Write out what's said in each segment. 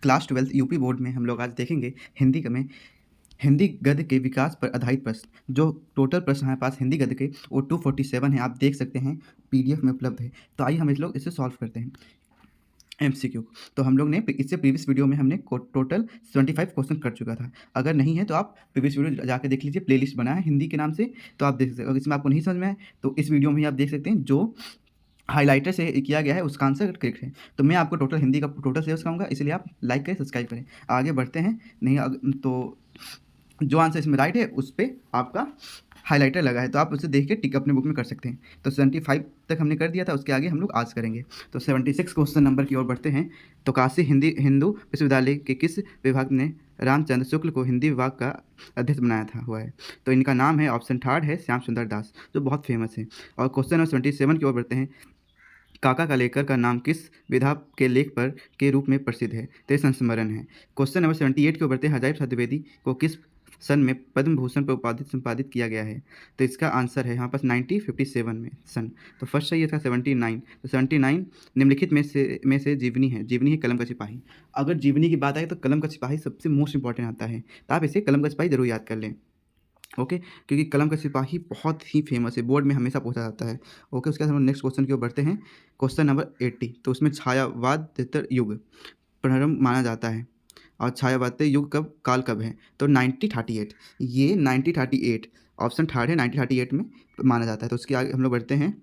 Class 12 UP board में हम लोग आज देखेंगे हिंदी गद्य के विकास पर आधारित प्रश्न। जो टोटल प्रश्न हमारे पास हिंदी गद्य के वो 247 है, आप देख सकते हैं पीडीएफ में उपलब्ध है। तो आइए हम इस लोग इसे सॉल्व करते हैं। एमसीक्यू तो हम लोग ने इससे प्रीवियस वीडियो में हमने टोटल 75 क्वेश्चन कर चुका था। अगर नहीं है तो आप प्रीवियस वीडियो जाकर देख लीजिए, प्लेलिस्ट बना है हिंदी के नाम से, तो आप देख सकते हैं। अगर इसमें आपको नहीं समझ में आए तो इस वीडियो में ही आप देख सकते हैं, जो हाइलाइटर से किया गया है उसका आंसर करेक्ट है। तो मैं आपको टोटल हिंदी का टोटल सिलेबस कहूँगा, इसलिए आप लाइक करें, सब्सक्राइब करें। आगे बढ़ते हैं। नहीं तो जो आंसर इसमें राइट है उस पर आपका हाइलाइटर लगा है, तो आप उसे देख के टिक अपने बुक में कर सकते हैं। तो 75 तक हमने कर दिया था, उसके आगे हम लोग आज करेंगे। तो 76 क्वेश्चन नंबर की ओर बढ़ते हैं। तो काशी हिंदू विश्वविद्यालय के किस विभाग ने रामचंद्र शुक्ल को हिंदी विभाग का अध्यक्ष बनाया हुआ है? तो इनका नाम है, ऑप्शन थर्ड है, श्याम सुंदर दास, जो बहुत फेमस है। और क्वेश्चन नंबर 77 की ओर बढ़ते हैं। काका का लेकर का नाम किस विधा के लेख पर के रूप में प्रसिद्ध है? तो ये संस्मरण है। क्वेश्चन नंबर 78 की ओर बढ़ते हैं। हजारी प्रसाद द्विवेदी को किस सन में पद्म भूषण पर उपाधि संपादित किया गया है? तो इसका आंसर है यहाँ पास 1957 में सन। तो फर्स्ट सही है इसका 79। तो 79 निम्नलिखित में से जीवनी है। जीवनी है कलम का सिपाही। अगर जीवनी की बात आए तो कलम का सिपाही सबसे मोस्ट इंपॉर्टेंट आता है, तो आप इसे कलम का सिपाही जरूर याद कर लें। ओके, क्योंकि कलम का सिपाही बहुत ही फेमस है, बोर्ड में हमेशा पूछा जाता है। ओके, उसके बाद हम नेक्स्ट क्वेश्चन की ओर बढ़ते हैं। क्वेश्चन नंबर 80, तो उसमें छायावाद युग प्रारंभ माना जाता है, और छायावाद युग काल कब है? तो 1938। ये 1938 ऑप्शन थर्ड है, 1938 में माना जाता है। तो उसके आगे हम लोग बढ़ते हैं।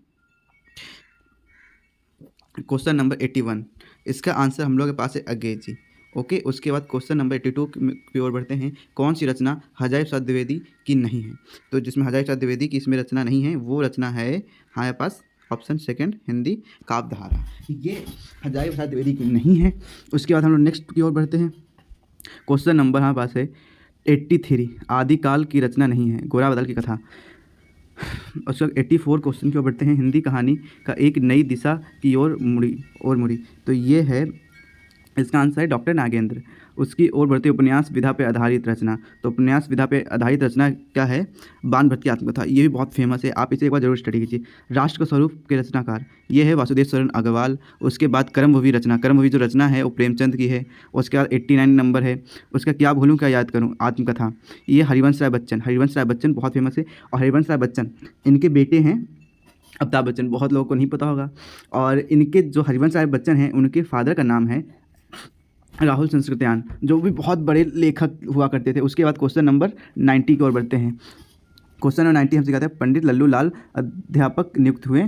क्वेश्चन नंबर 81, इसका आंसर हम लोग के पास है अज्ञे जी। ओके, उसके बाद क्वेश्चन नंबर 82 की ओर बढ़ते हैं। कौन सी रचना हजारी प्रसाद द्विवेदी की नहीं है? तो जिसमें हजारी प्रसाद द्विवेदी की इसमें रचना नहीं है, वो रचना है हमारे पास ऑप्शन सेकंड, हिंदी काव्यधारा। ये हजारी प्रसाद द्विवेदी की नहीं है। उसके बाद हम लोग नेक्स्ट की ओर बढ़ते हैं। क्वेश्चन नंबर हमारे पास है 83, आदिकाल की रचना नहीं है, गोरा बादल की कथा। उसका 84 क्वेश्चन की ओर बढ़ते हैं। हिंदी कहानी का एक नई दिशा की ओर मुड़ी। तो ये है, इसका आंसर है डॉक्टर नागेंद्र। उसकी ओर बढ़ते उपन्यास विधा पर आधारित रचना। तो उपन्यास विधा पर आधारित रचना क्या है? बाणभट्ट की आत्मकथा। ये भी बहुत फेमस है, आप इसे एक बार जरूर स्टडी कीजिए। राष्ट्र का स्वरूप के रचनाकार ये है वासुदेव शरण अग्रवाल। उसके बाद कर्मभूमि रचना, कर्मभूमि जो रचना है वो प्रेमचंद की है। उसके बाद 89 नंबर है उसका, क्या भूलूं क्या याद करूं, आत्मकथा। ये हरिवंश राय बच्चन। हरिवंश राय बच्चन बहुत फेमस है, और हरिवंश राय बच्चन इनके बेटे हैं अमिताभ बच्चन, बहुत लोगों को नहीं पता होगा। और इनके जो हरिवंश राय बच्चन हैं उनके फादर का नाम है राहुल संस्कृत्यान, जो भी बहुत बड़े लेखक हुआ करते थे। उसके बाद क्वेश्चन नंबर 90 की ओर बढ़ते हैं। क्वेश्चन नंबर 90 हमसे कहते हैं, पंडित लल्लू लाल अध्यापक नियुक्त हुए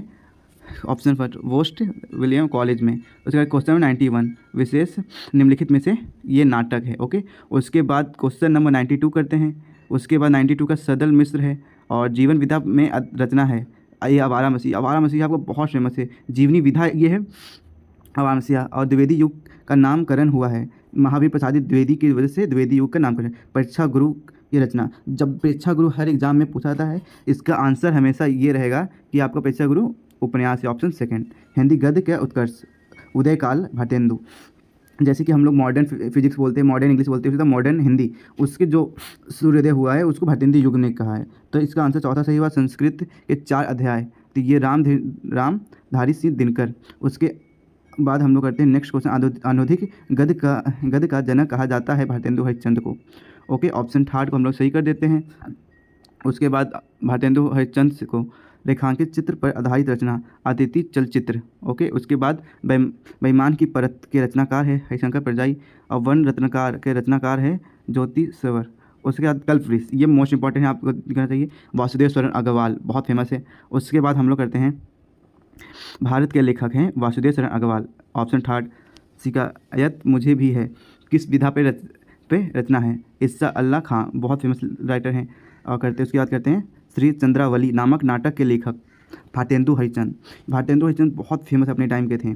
option first west William college में। उसके बाद क्वेश्चन नंबर 91, विशेष निम्नलिखित में से ये नाटक है। ओके, उसके बाद क्वेश्चन नंबर 92 करते हैं। उसके बाद 92 का सदल मिश्र है, और जीवन विधा में रचना है ये आवारा मसीह। आवारा मसीह आपको बहुत फेमस है। जीवनी विधा ये है आवारा मसीह, और द्विवेदी युग का नामकरण हुआ है महावीर प्रसाद द्विवेदी की वजह से द्विवेदी युग का नामकरण। परीक्षा गुरु की रचना, जब परीक्षा गुरु हर एग्जाम में पूछा जाता है, इसका आंसर हमेशा ये रहेगा कि आपका परीक्षा गुरु उपन्यास है, ऑप्शन सेकंड। हिंदी गद्य का उत्कर्ष, उदयकाल भारतेंदु। जैसे कि हम लोग मॉडर्न फिजिक्स बोलते हैं, मॉडर्न इंग्लिश बोलते हैं, तो मॉडर्न हिंदी, उसके जो सूर्योदय हुआ है उसको भारतेंदु युग ने कहा है। तो इसका आंसर चौथा सही हुआ। संस्कृत के 4 अध्याय, तो ये रामधारी सिंह दिनकर। उसके बाद हम लोग करते हैं नेक्स्ट क्वेश्चन। आधुनिक गद्य का जनक कहा जाता है भारतेंदु हरिश्चंद्र को। ओके, ऑप्शन थर्ड को हम लोग सही कर देते हैं। उसके बाद भारतेंदु हरिश्चंद्र को रेखांकित चित्र पर आधारित रचना अतिथि चलचित्र। ओके, उसके बाद बेईमान की परत के रचनाकार है हरिशंकर परजाई, और वन रत्नकार के रचनाकार है ज्योति सवर। उसके बाद कल्पवृक्ष, ये मोस्ट इंपॉर्टेंट है, आपको दिखना चाहिए, वासुदेव शरण अग्रवाल, बहुत फेमस है। उसके बाद हम लोग करते हैं, भारत के लेखक हैं वासुदेव शरण अग्रवाल, ऑप्शन थर्ड। शिकायत मुझे भी है किस विधा पे रचना है? ईसा अल्लाह खां, बहुत फेमस राइटर हैं। और करते उसके बाद करते हैं श्री चंद्रावली नामक नाटक के लेखक भारतेंदु हरिश्चंद्र। भारतेंदु हरिश्चंद्र बहुत फेमस अपने टाइम के थे।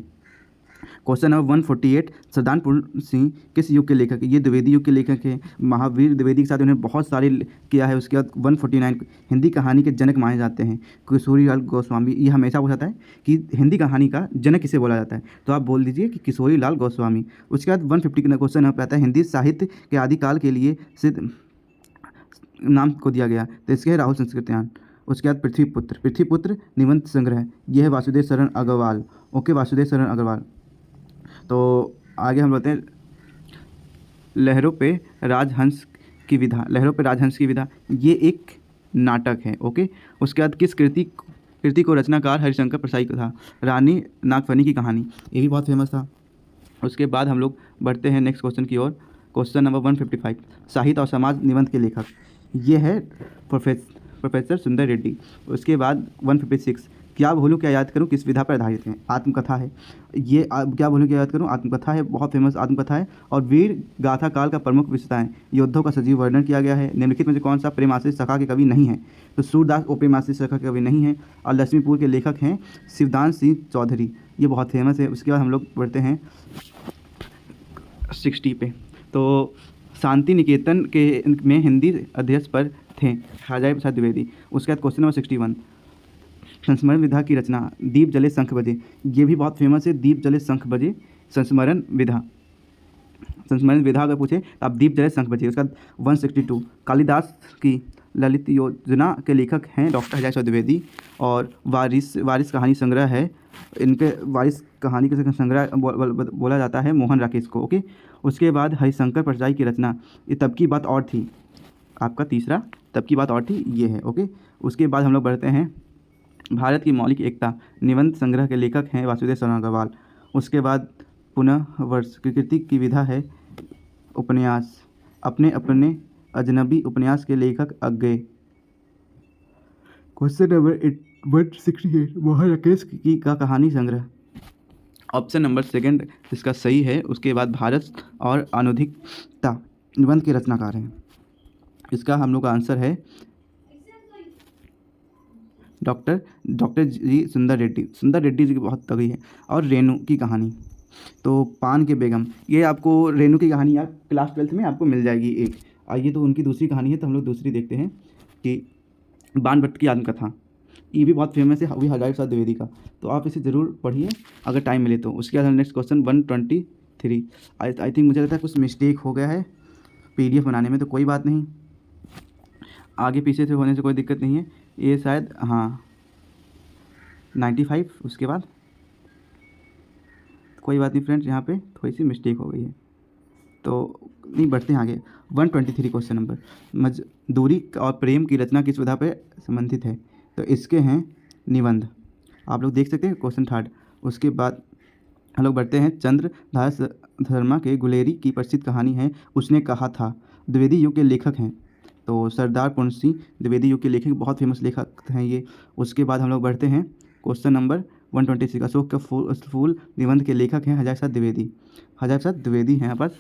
क्वेश्चन नंबर 148, सरदारपुर सिंह किस युग के लेखक? ये द्विवेदी युग के लेखक हैं। महावीर द्विवेदी के साथ उन्होंने बहुत सारे किया है। उसके बाद 149 हिंदी कहानी के जनक माने जाते हैं किशोरीलाल गोस्वामी। ये हमेशा पूछा जाता है कि हिंदी कहानी का जनक किसे बोला जाता है, तो आप बोल दीजिए कि किशोरीलाल गोस्वामी। उसके बाद 150 का क्वेश्चन यहाँ पे आता है, हिंदी साहित्य के आदिकाल के लिए सिद्ध नाम को दिया गया, तो इसके है राहुल संस्कृत्यान। उसके बाद पृथ्वीपुत्र निबंध संग्रह, यह है वासुदेव शरण अग्रवाल। ओके, वासुदेव शरण अग्रवाल। तो आगे हम बोलते हैं लहरों पे राजहंस की विधा, लहरों पे राजहंस की विधा, ये एक नाटक है। ओके, उसके बाद किस कृति को रचनाकार हरिशंकर परसाई का था? रानी नागफनी की कहानी, ये भी बहुत फेमस था। उसके बाद हम लोग बढ़ते हैं नेक्स्ट क्वेश्चन की ओर। क्वेश्चन नंबर 155, साहित्य और समाज निबंध के लेखक, ये है प्रोफेसर सुंदर रेड्डी। उसके बाद 156, क्या भूलूं क्या याद करूं किस विधा पर आधारित है? आत्मकथा है ये। क्या भूलूं क्या याद करूं आत्मकथा है, बहुत फेमस आत्मकथा है। और वीर गाथा काल का प्रमुख विशेषता है, योद्धों का सजीव वर्णन किया गया है। निम्नलिखित में से कौन सा प्रेमाश्रित शाखा के कवि नहीं है? तो सूरदास ओ प्रेमाश्रित शाखा के कवि नहीं है। और लक्ष्मीपुर के लेखक हैं शिवदान सिंह चौधरी, ये बहुत फेमस है। उसके बाद हम लोग बढ़ते हैं 60 पे। तो शांति निकेतन के में हिंदी अध्यक्ष पर थे हजारी प्रसाद द्विवेदी। उसके बाद क्वेश्चन नंबर 61, संस्मरण विधा की रचना, दीप जले शंख बजे, ये भी बहुत फेमस है। दीप जले शंख बजे संस्मरण विधा, संस्मरण विधा अगर पूछे तो आप दीप जले शंख बजे। उसका 162, कालिदास की ललित योजना के लेखक हैं डॉक्टर हजारी प्रसाद द्विवेदी। और वारिस कहानी संग्रह है, इनके वारिस कहानी के संग्रह बोला जाता है मोहन राकेश को। ओके, उसके बाद हरिशंकर परसाई की रचना, ये तब की बात और थी, आपका तीसरा तब की बात और थी, ये है। ओके, उसके बाद हम लोग बढ़ते हैं भारत की मौलिक एकता निबंध संग्रह के लेखक हैं वासुदेव शरण अग्रवाल। उसके बाद पुनः वर्ष कृति की विधा है उपन्यास, अपने अपने अजनबी उपन्यास के लेखक अज्ञे। क्वेश्चन नंबर 168, मोहन राकेश की का कहानी संग्रह, ऑप्शन नंबर सेकंड इसका सही है। उसके बाद भारत और अनुधिकता निबंध के रचनाकार हैं, इसका हम लोग का आंसर है डॉक्टर जी सुंदर रेड्डी। सुंदर रेड्डी जी की बहुत तगड़ी है। और रेणु की कहानी, तो पान के बेगम, ये आपको रेणु की कहानी यार क्लास 12th में आपको मिल जाएगी एक। आइए, तो उनकी दूसरी कहानी है, तो हम लोग दूसरी देखते हैं कि बाणभट्ट की आत्मकथा, ये भी बहुत फेमस है, हजारी प्रसाद द्विवेदी का। तो आप इसे ज़रूर पढ़िए अगर टाइम मिले तो। उसके बाद नेक्स्ट क्वेश्चन 123, आई थिंक मुझे लगता है कुछ मिस्टेक हो गया है PDF बनाने में, तो कोई बात नहीं, आगे पीछे से होने से कोई दिक्कत नहीं है। ये शायद हाँ 95, उसके बाद कोई बात नहीं फ्रेंड्स, यहाँ पे थोड़ी सी मिस्टेक हो गई है, तो नहीं बढ़ते हैं आगे। 123 क्वेश्चन नंबर, मजदूरी और प्रेम की रचना किस विधा पे संबंधित है? तो इसके हैं निबंध, आप लोग देख सकते हैं क्वेश्चन 3। उसके बाद हम लोग बढ़ते हैं चंद्रदास शर्मा के गुलेरी की प्रसिद्ध कहानी है उसने कहा था, द्विवेदी युग के लेखक हैं। तो सरदार पूर्ण सिंह द्विवेदी युग के लेखक, बहुत फेमस लेखक हैं ये। उसके बाद हम लोग बढ़ते हैं क्वेश्चन नंबर 126, अशोक का फूल निबंध के लेखक हैं हजारी प्रसाद द्विवेदी। हजारी प्रसाद द्विवेदी हैं यहाँ पर।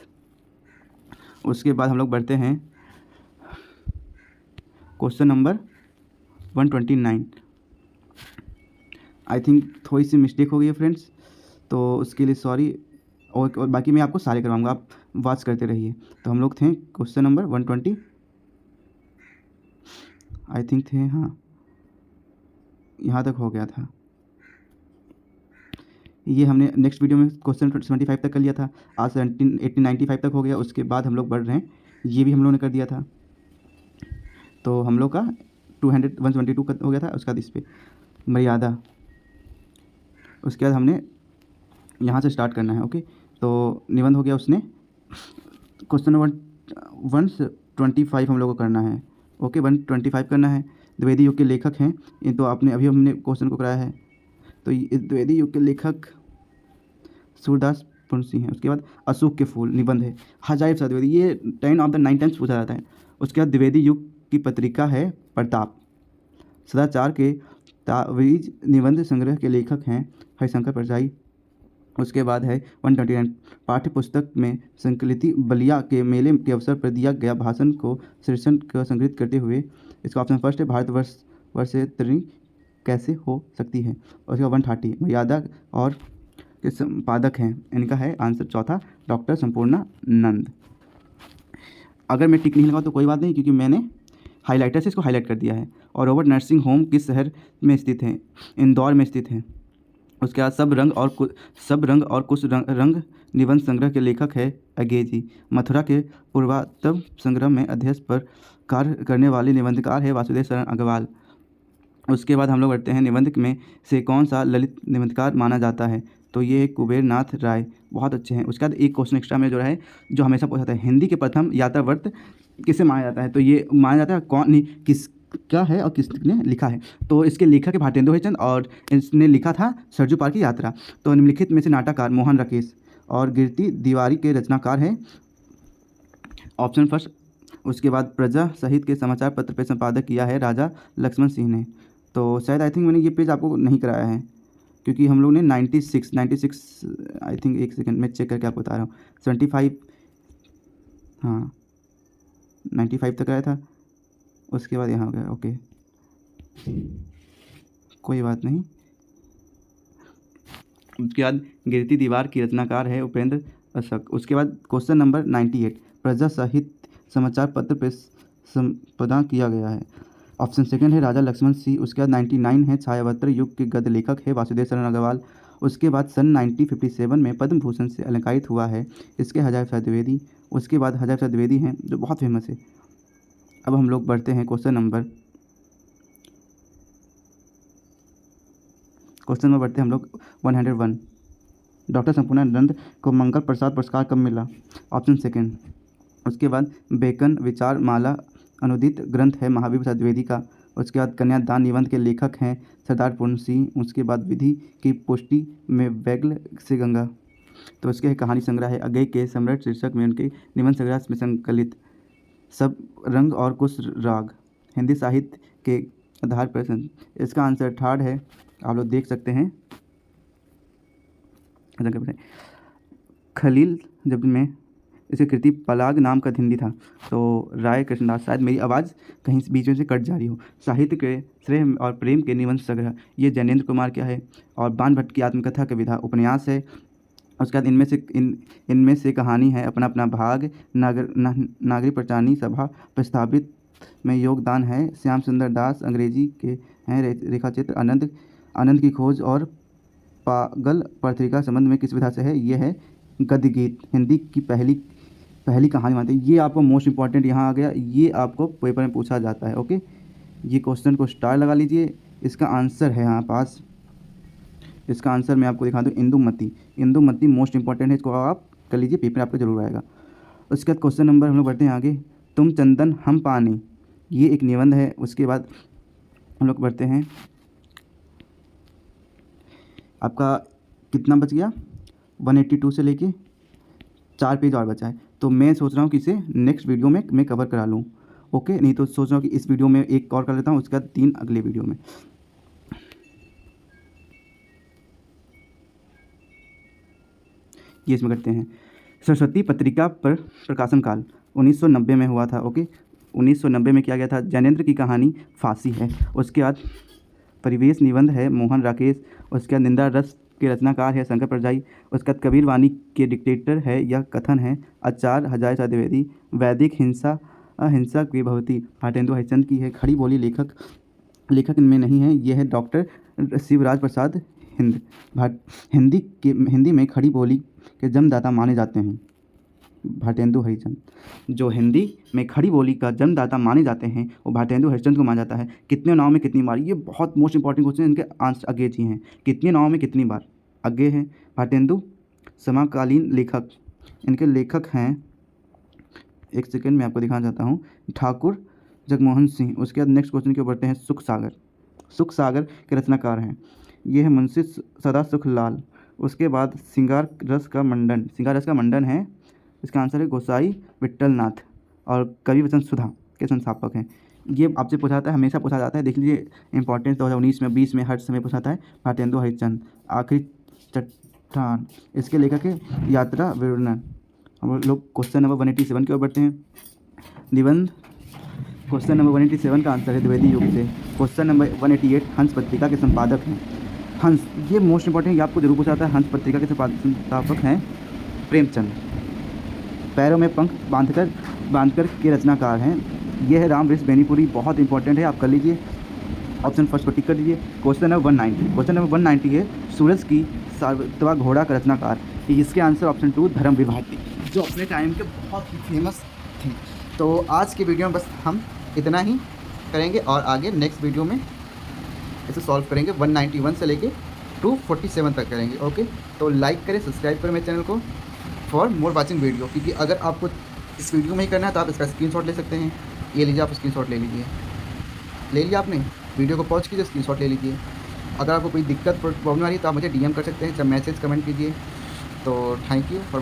उसके बाद हम लोग बढ़ते हैं क्वेश्चन नंबर 129, आई थिंक थोड़ी सी मिस्टेक हो गई है फ्रेंड्स, तो उसके लिए सॉरी। और बाकी मैं आपको सारे करवाऊंगा, आप वॉच करते रहिए। तो हम लोग थे क्वेश्चन नंबर 120 आई थिंक थे, हाँ यहाँ तक हो गया था। ये हमने नेक्स्ट वीडियो में क्वेश्चन 75 तक कर लिया था, आज 95 तक हो गया। उसके बाद हम लोग बढ़ रहे हैं, ये भी हम लोगों ने कर दिया था, तो हम लोग का 122 हो गया था। उसके बाद इस पर मर्यादा, उसके बाद हमने यहाँ से स्टार्ट करना है। ओके, तो निबंध हो गया उसने। क्वेश्चन नंबर 125 हम लोग को करना है। ओके, 125 करना है। द्विवेदी युग के लेखक हैं ये, तो आपने अभी हमने क्वेश्चन को कराया है। तो ये द्विवेदी युग के लेखक सूरदास पूर्ण सिंह हैं। उसके बाद अशोक के फूल निबंध है हजारी प्रसाद द्विवेदी, ये 10 ऑफ द 9 टाइम्स पूछा जाता है। उसके बाद द्विवेदी युग की पत्रिका है प्रताप। सदाचार के तावीज निबंध संग्रह के लेखक हैं हरिशंकर परसाई। उसके बाद है 129, पाठ्य पुस्तक में संकलित बलिया के मेले के अवसर पर दिया गया भाषण को शीर्षक का संग्रहित करते हुए, इसका ऑप्शन फर्स्ट है भारतवर्ष से तरी कैसे हो सकती है। और उसका 130, मर्यादा और के संपादक हैं, इनका है आंसर चौथा डॉक्टर संपूर्णा नंद। अगर मैं टिक नहीं लगाऊँ तो कोई बात नहीं, क्योंकि मैंने हाइलाइटर से इसको हाईलाइट कर दिया है। और रॉबर्ट नर्सिंग होम किस शहर में स्थित है? इंदौर में स्थित है। उसके बाद सब रंग और कुछ रंग निबंध संग्रह के लेखक है अज्ञे जी। मथुरा के पूर्वात्तम संग्रह में अध्यक्ष पर कार्य करने वाले निबंधकार है वासुदेव शरण अग्रवाल। उसके बाद हम लोग बढ़ते हैं निबंध में से कौन सा ललित निबंधकार माना जाता है? तो ये कुबेर नाथ राय, बहुत अच्छे हैं। उसके बाद एक क्वेश्चन एक्स्ट्रा में जो है, जो हमेशा पूछा जाता है, हिंदी के प्रथम यात्रावर्त किसे माना जाता है? तो ये माना जाता है कौन नहीं, किस क्या है और किसने लिखा है? तो इसके लेखक है भारतेंदु हरिश्चंद्र और इसने लिखा था सरजू पार की यात्रा। तो निम्नलिखित में से नाटककार मोहन राकेश और गिरती दीवारी के रचनाकार हैं ऑप्शन फर्स्ट। उसके बाद प्रजा सहित के समाचार पत्र पे संपादक किया है राजा लक्ष्मण सिंह ने। तो शायद आई थिंक मैंने ये पेज आपको नहीं कराया है, क्योंकि हम लोग ने 96 आई थिंक, एक सेकंड में चेक करके आपको बता रहा हूँ, 75, हाँ 95 तक आया था। उसके बाद यहाँ हो गया, ओके कोई बात नहीं। उसके बाद गिरती दीवार की रचनाकार है उपेंद्र अशक। उसके बाद क्वेश्चन नंबर 98, प्रजा सहित समाचार पत्र पे संपादन किया गया है। ऑप्शन सेकंड है राजा लक्ष्मण सिंह। उसके बाद 99 है छायावत्र युग के गद्य लेखक है वासुदेव शरण अग्रवाल। उसके बाद सन 1957 में पद्म भूषण से अलंकारित हुआ है इसके हजारी प्रसाद द्विवेदी। उसके बाद हजारी प्रसाद द्विवेदी हैं जो बहुत फेमस है। अब हम लोग बढ़ते हैं क्वेश्चन नंबर बढ़ते हैं हम लोग 101। डॉक्टर संपूर्णानंद को मंगल प्रसाद पुरस्कार कब मिला? Option second. उसके बाद बेकन विचार माला अनुदित ग्रंथ है महावीर प्रसाद द्विवेदी का। उसके बाद कन्यादान निबंध के लेखक हैं सरदार पूर्ण सिंह। उसके बाद विधि की पुष्टि में वैगल से गंगा। तो उसके कहानी संग्रह है अगय के सम्राट शीर्षक में उनके निबंध संग्रह में संकलित सब रंग और कुछ राग हिंदी साहित्य के आधार पर। इसका आंसर थर्ड है, आप लोग देख सकते हैं। खलील जब में इसकी कृति पलाग नाम का हिंदी था। तो राय कृष्णदास, शायद मेरी आवाज़ कहीं बीच में से कट जा रही हो। साहित्य के श्रेय और प्रेम के निबंध संग्रह, ये जैनेन्द्र कुमार क्या है। और बाण भट्ट की आत्मकथा कविता उपन्यास है। उसके बाद इनमें से कहानी है अपना अपना भाग, नागरिक प्रचारणी सभा प्रस्तावित में योगदान है श्याम सुंदर दास। अंग्रेजी के हैं रेखाचित्र आनंद की खोज और पागल पत्रिका संबंध में किस विधा से है? ये है गद्य गीत, हिंदी की पहली कहानी मानते हैं। ये आपको मोस्ट इंपॉर्टेंट यहाँ आ गया, ये आपको पेपर में पूछा जाता है। ओके, ये क्वेश्चन को स्टार लगा लीजिए। इसका आंसर है यहाँ पास, इसका आंसर मैं आपको दिखा दूँ, इंदुमती मोस्ट इंपॉर्टेंट है, इसको आप कर लीजिए, पेपर आपका जरूर आएगा। उसके बाद क्वेश्चन नंबर हम लोग बढ़ते हैं आगे। तुम चंदन हम पानी, ये एक निबंध है। उसके बाद हम लोग बढ़ते हैं, आपका कितना बच गया? 182 से लेके 4 पेज और बचा है। तो मैं सोच रहा हूँ कि इसे नेक्स्ट वीडियो में मैं कवर करा लूँ। ओके, नहीं तो सोच रहा हूँ कि इस वीडियो में एक और कर लेता हूँ, उसके बाद 3 अगले वीडियो में। ये इसमें करते हैं। सरस्वती पत्रिका पर प्रकाशन काल 1990 में हुआ था। ओके, 1990 में किया गया था। जैनेन्द्र की कहानी फांसी है। उसके बाद परिवेश निबंध है मोहन राकेश। उसके बाद निंदा रस के रचनाकार है शंकर परजाई। उसके बाद कबीर वाणी के डिक्टेटर है यह कथन है आचार्य हजारी प्रसाद द्विवेदी। वैदिक हिंसा की भवती भारतेंदु हरिश्चंद्र की है। खड़ी बोली लेखक में नहीं है, यह है डॉक्टर शिवराज प्रसाद हिंद। हिंदी में खड़ी बोली के जन्मदाता माने जाते हैं भारतेंदु हरिश्चंद्र। जो हिंदी में खड़ी बोली का जन्मदाता माने जाते हैं वो भारतेंदु हरिश्चंद्र को माना जाता है। कितने नाव में कितनी बार, ये बहुत मोस्ट इंपॉर्टेंट क्वेश्चन है। इनके आंसर आगे जी हैं, कितने नाव में कितनी बार आगे हैं भारतेंदु। समकालीन लेखक, इनके लेखक हैं, एक सेकेंड में आपको दिखाना चाहता हूँ, ठाकुर जगमोहन सिंह। उसके बाद नेक्स्ट क्वेश्चन के बढ़ते हैं। सुख सागर के रचनाकार हैं, ये है मुंशी सदा सुख लाल। उसके बाद श्रृंगार रस का मंडन है, इसका आंसर है गोसाई विट्ठल नाथ। और कवि वचन सुधा के संस्थापक हैं। ये आपसे पूछा जाता है, हमेशा पूछा जाता है, देख लीजिए इंपॉर्टेंस 2019 में 20 में हर समय पूछा जाता है भारतेंदु हरिश्चंद्र। आखिरी चट्टान, इसके लेखक है यात्रा विवरण। हम लोग क्वेश्चन नंबर 187 की ओर बढ़ते हैं। निबंध क्वेश्चन नंबर 187 का आंसर है द्विवेदी युग से। क्वेश्चन नंबर 188 हंस पत्रिका के संपादक हैं हंस, ये मोस्ट इंपॉर्टेंट, ये आपको जरूर पूछा जाता है। हंस पत्रिका के संस्थापक हैं प्रेमचंद। पैरों में पंख बांधकर के रचनाकार हैं, यह है राम वृक्ष बेनीपुरी। बहुत इंपॉर्टेंट है, आप कर लीजिए, ऑप्शन फर्स्ट पर टिक कर दीजिए। क्वेश्चन नंबर 190 है सूरज की सातवां घोड़ा का रचनाकार, इसके आंसर ऑप्शन 2 धर्म विभाती, जो अपने टाइम के बहुत ही फेमस थे। तो आज के वीडियो में बस हम इतना ही करेंगे और आगे नेक्स्ट वीडियो में इसे सॉल्व करेंगे 191 से लेके टू 47 तक करेंगे। ओके, तो लाइक करें, सब्सक्राइब करें मेरे चैनल को फॉर मोर वॉचिंग वीडियो, क्योंकि अगर आपको इस वीडियो में ही करना है तो आप इसका स्क्रीनशॉट ले सकते हैं। ये लीजिए, आप स्क्रीनशॉट ले लीजिए, ले लिया आपने, वीडियो को पॉज कीजिए, स्क्रीनशॉट ले लीजिए। अगर आपको कोई दिक्कत प्रॉब्लम आ रही है तो आप मुझे DM कर सकते हैं, जब मैसेज कमेंट कीजिए। तो थैंक यू फॉर